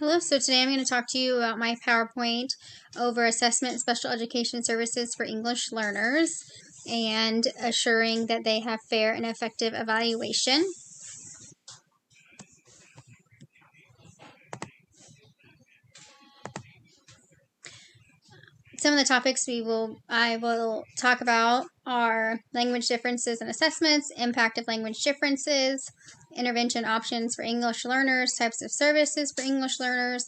Hello, so today I'm going to talk to you about my PowerPoint over assessment special education services for English learners and assuring that they have fair and effective evaluation. Some of the topics I will talk about are language differences in assessments, impact of language differences, intervention options for English learners, types of services for English learners,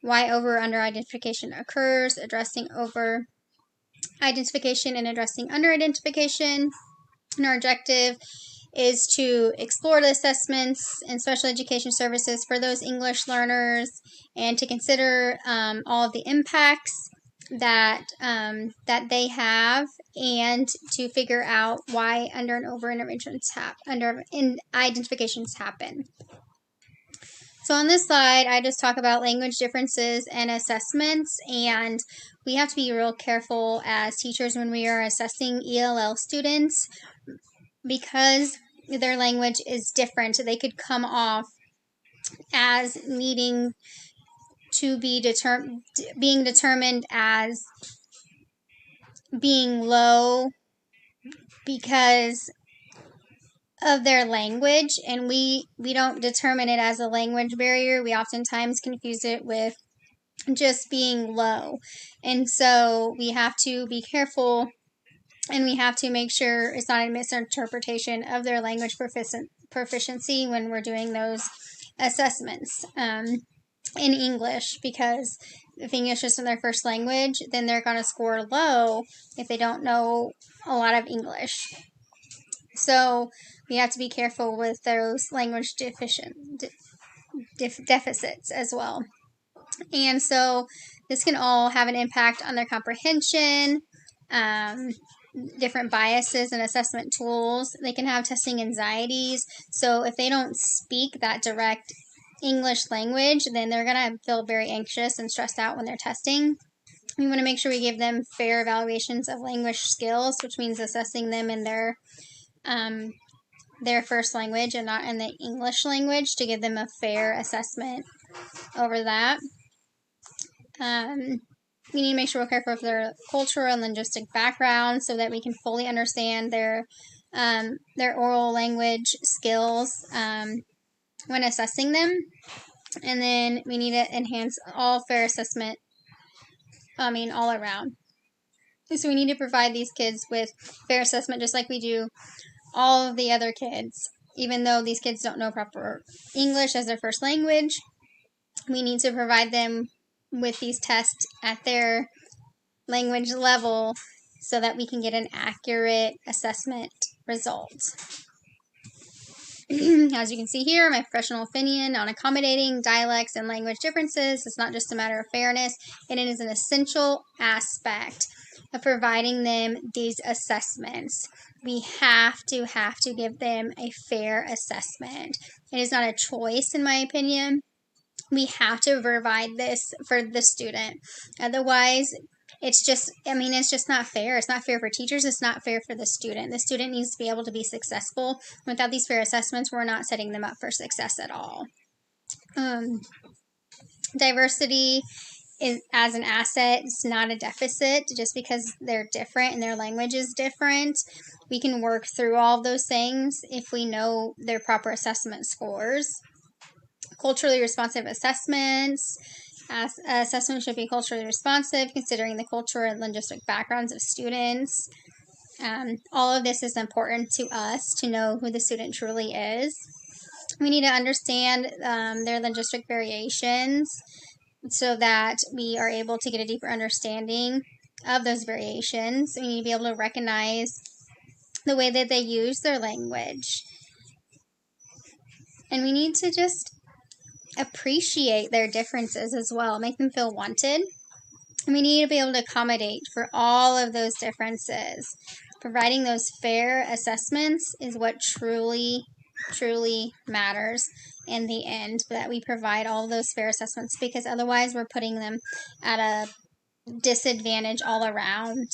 why over or under identification occurs, addressing over identification and addressing under identification. And our objective is to explore the assessments and special education services for those English learners and to consider all of the impacts that they have, and to figure out why under and over identifications happen. So on this slide, I just talk about language differences and assessments, and we have to be real careful as teachers when we are assessing ELL students because their language is different. They could come off as needing to be being determined as being low because of their language, and we don't determine it as a language barrier. We oftentimes confuse it with just being low, and so we have to be careful, and we have to make sure it's not a misinterpretation of their language proficiency when we're doing those assessments in English, because if English isn't their first language, then they're going to score low if they don't know a lot of English. So we have to be careful with those language deficits as well. And so this can all have an impact on their comprehension, different biases and assessment tools. They can have testing anxieties. So if they don't speak that direct English language, then they're going to feel very anxious and stressed out when they're testing. We want to make sure we give them fair evaluations of language skills, which means assessing them in their first language and not in the English language, to give them a fair assessment over that. We need to make sure we're careful of their cultural and linguistic background so that we can fully understand their oral language skills when assessing them. And then we need to enhance all fair assessment, all around. So we need to provide these kids with fair assessment just like we do all of the other kids. Even though these kids don't know proper English as their first language, we need to provide them with these tests at their language level so that we can get an accurate assessment result. As you can see here, my professional opinion on accommodating dialects and language differences is not just a matter of fairness, and it is an essential aspect of providing them these assessments. We have to give them a fair assessment. It is not a choice, in my opinion. We have to provide this for the student. Otherwise, it's just not fair. It's not fair for teachers. It's not fair for the student. The student needs to be able to be successful. Without these fair assessments, we're not setting them up for success at all. Diversity is as an asset. It's not a deficit. Just because they're different and their language is different, we can work through all of those things if we know their proper assessment scores. Culturally responsive assessments. Assessments should be culturally responsive, considering the cultural and linguistic backgrounds of students. All of this is important to us to know who the student truly is. We need to understand their linguistic variations so that we are able to get a deeper understanding of those variations. We need to be able to recognize the way that they use their language. And we need to just appreciate their differences as well, make them feel wanted. And we need to be able to accommodate for all of those differences. Providing those fair assessments is what truly matters in the end, that we provide all of those fair assessments, because otherwise we're putting them at a disadvantage all around.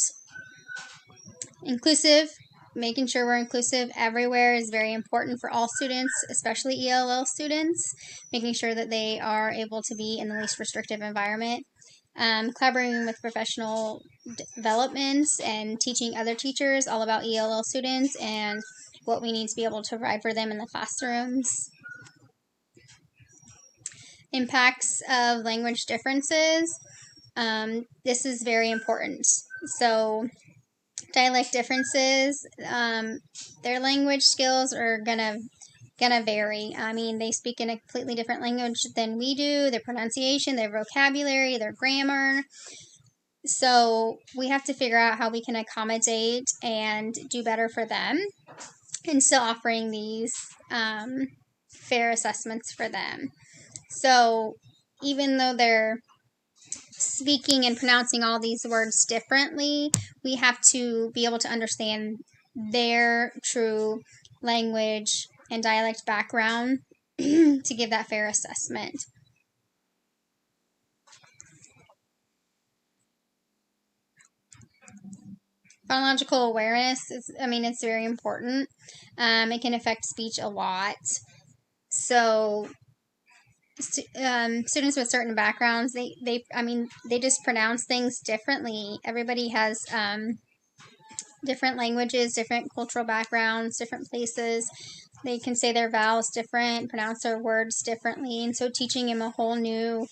Inclusive making sure we're inclusive everywhere is very important for all students, especially ELL students, making sure that they are able to be in the least restrictive environment. Collaborating with professional developments and teaching other teachers all about ELL students and what we need to be able to provide for them in the classrooms. Impacts of language differences. This is very important. So, dialect differences, their language skills are gonna vary. I mean, they speak in a completely different language than we do. Their pronunciation, their vocabulary, their grammar. So we have to figure out how we can accommodate and do better for them, and still offering these fair assessments for them. So even though they're speaking and pronouncing all these words differently, we have to be able to understand their true language and dialect background to give that fair assessment. Phonological awareness is, it's very important. It can affect speech a lot. So, students with certain backgrounds, they just pronounce things differently. Everybody has different languages, different cultural backgrounds, different places. They can say their vowels different, pronounce their words differently, and so teaching them a whole new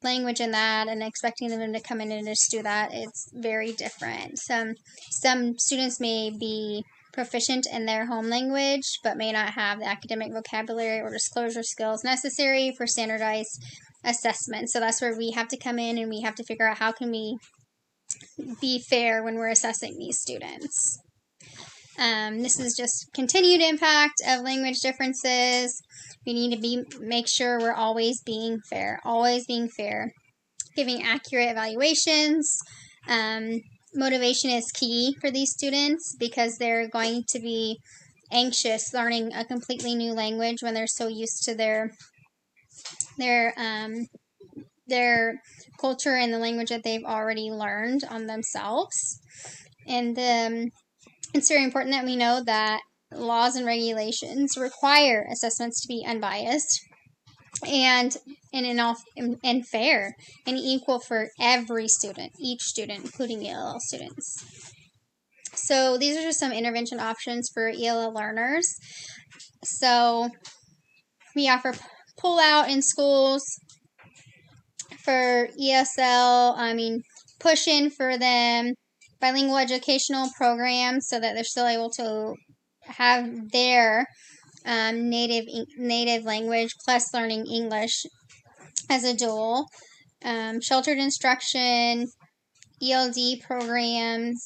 language in that and expecting them to come in and just do that, it's very different. Some students may be proficient in their home language but may not have the academic vocabulary or disclosure skills necessary for standardized assessment. So that's where we have to come in and we have to figure out how can we be fair when we're assessing these students. This is just continued impact of language differences. We need to make sure we're always being fair, giving accurate evaluations. Motivation is key for these students because they're going to be anxious learning a completely new language when they're so used to their culture and the language that they've already learned on themselves. And it's very important that we know that laws and regulations require assessments to be unbiased and fair and equal for every student, each student, including ELL students. So these are just some intervention options for ELL learners. So we offer pull-out in schools for ESL, push-in for them, bilingual educational programs so that they're still able to have their native language plus learning English as a dual, sheltered instruction, ELD programs,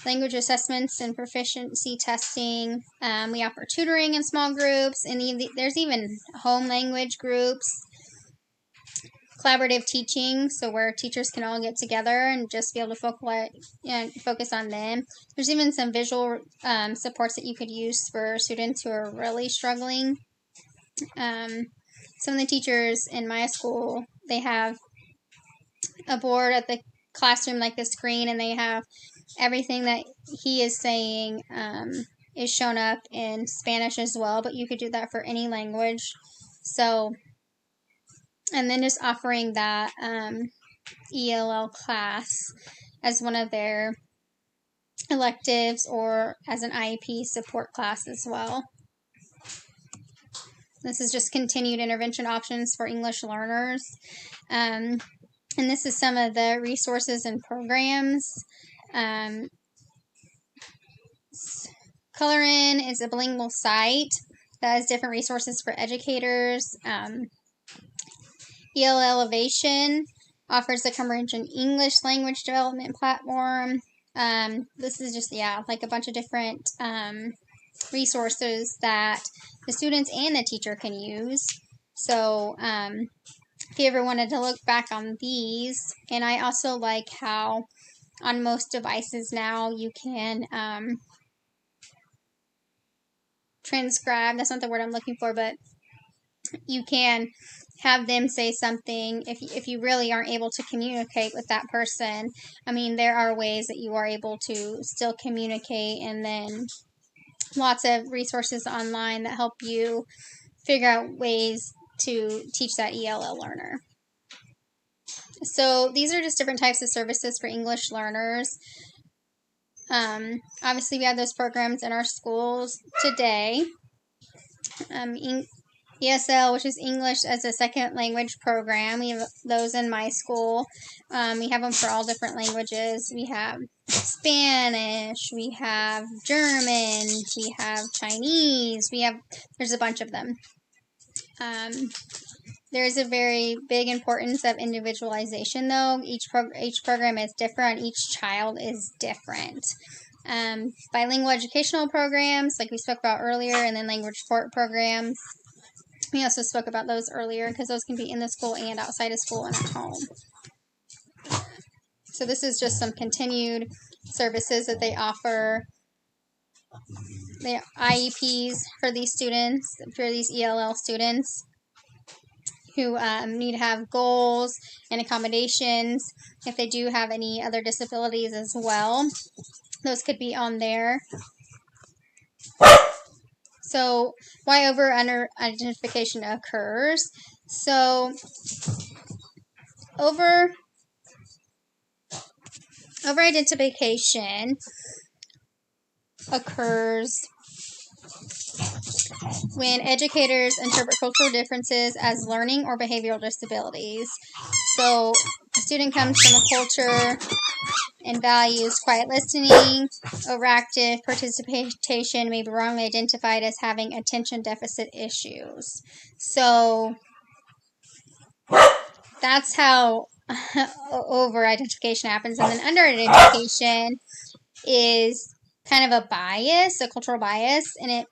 language assessments and proficiency testing. We offer tutoring in small groups, and there's even home language groups. Collaborative teaching, so where teachers can all get together and just be able to focus on them. There's even some visual supports that you could use for students who are really struggling. Some of the teachers in my school, they have a board at the classroom like the screen, and they have everything that he is saying is shown up in Spanish as well, but you could do that for any language. So, and then just offering that ELL class as one of their electives or as an IEP support class as well. This is just continued intervention options for English learners. And this is some of the resources and programs. Color-In is a bilingual site that has different resources for educators. EL Elevation offers a Cambridgian English language development platform. This is just, like a bunch of different resources that the students and the teacher can use. So if you ever wanted to look back on these, and I also like how on most devices now you can transcribe, that's not the word I'm looking for, but You can have them say something if you really aren't able to communicate with that person. I mean, there are ways that you are able to still communicate, and then lots of resources online that help you figure out ways to teach that ELL learner. So these are just different types of services for English learners. Obviously, we have those programs in our schools today. ESL, which is English as a Second Language program. We have those in my school. We have them for all different languages. We have Spanish, we have German, we have Chinese, there's a bunch of them. There's a very big importance of individualization, though. Each program is different. Each child is different. Bilingual educational programs, like we spoke about earlier, and then language support programs. We also spoke about those earlier because those can be in the school and outside of school and at home. So this is just some continued services that they offer. The IEPs for these students, for these ELL students who need to have goals and accommodations. If they do have any other disabilities as well, those could be on there. So why over-under identification occurs? So over-identification occurs when educators interpret cultural differences as learning or behavioral disabilities. So a student comes from a culture and values quiet listening, overactive participation may be wrongly identified as having attention deficit issues. So that's how over-identification happens. And then under-identification is kind of a bias, a cultural bias, and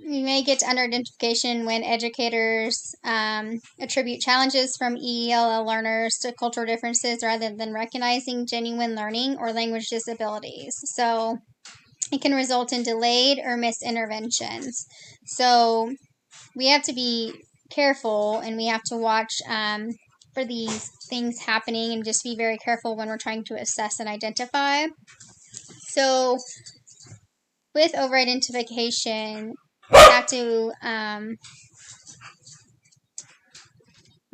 you may get to under-identification when educators attribute challenges from ELL learners to cultural differences rather than recognizing genuine learning or language disabilities. So it can result in delayed or missed interventions. So we have to be careful, and we have to watch for these things happening, and just be very careful when we're trying to assess and identify. So with over-identification, we have to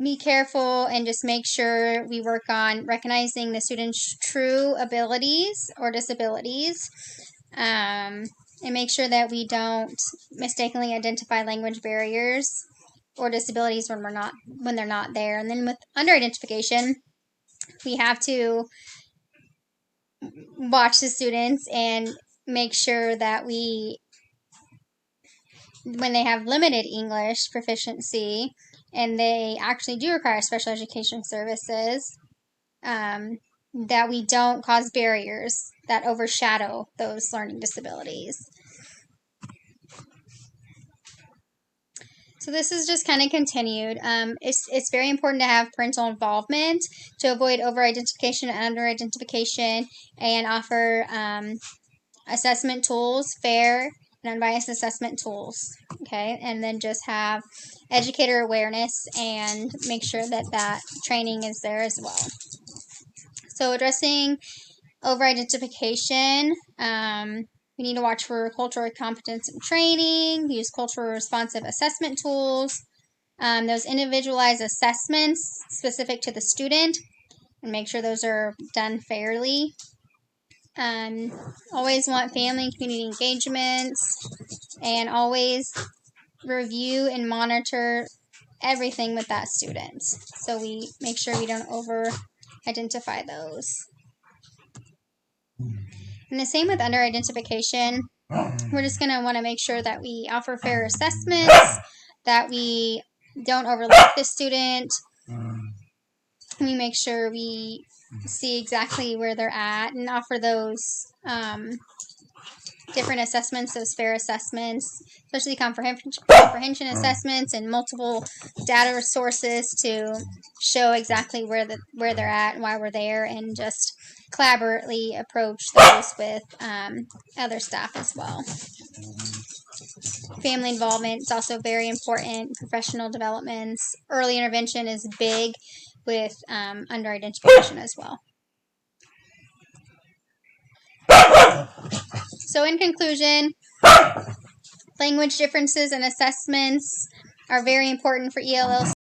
be careful and just make sure we work on recognizing the student's true abilities or disabilities, and make sure that we don't mistakenly identify language barriers or disabilities when they're not there. And then with under-identification, we have to watch the students and make sure that when they have limited English proficiency and they actually do require special education services, that we don't cause barriers that overshadow those learning disabilities. So this is just kind of continued. It's very important to have parental involvement to avoid over-identification and under-identification, and offer assessment tools, fair and unbiased assessment tools, okay? And then just have educator awareness and make sure that training is there as well. So addressing over-identification, we need to watch for cultural competence and training, use cultural responsive assessment tools, those individualized assessments specific to the student, and make sure those are done fairly. Always want family and community engagements, and always review and monitor everything with that student, so we make sure we don't over-identify those. And the same with under-identification. We're just going to want to make sure that we offer fair assessments, that we don't overlook the student. We make sure we see exactly where they're at and offer those different assessments, those fair assessments, especially comprehension assessments and multiple data sources to show exactly where they're at and why we're there, and just collaboratively approach those with other staff as well. family involvement is also very important. Professional developments. Early intervention is big with under-identification as well. So in conclusion, language differences and assessments are very important for ELL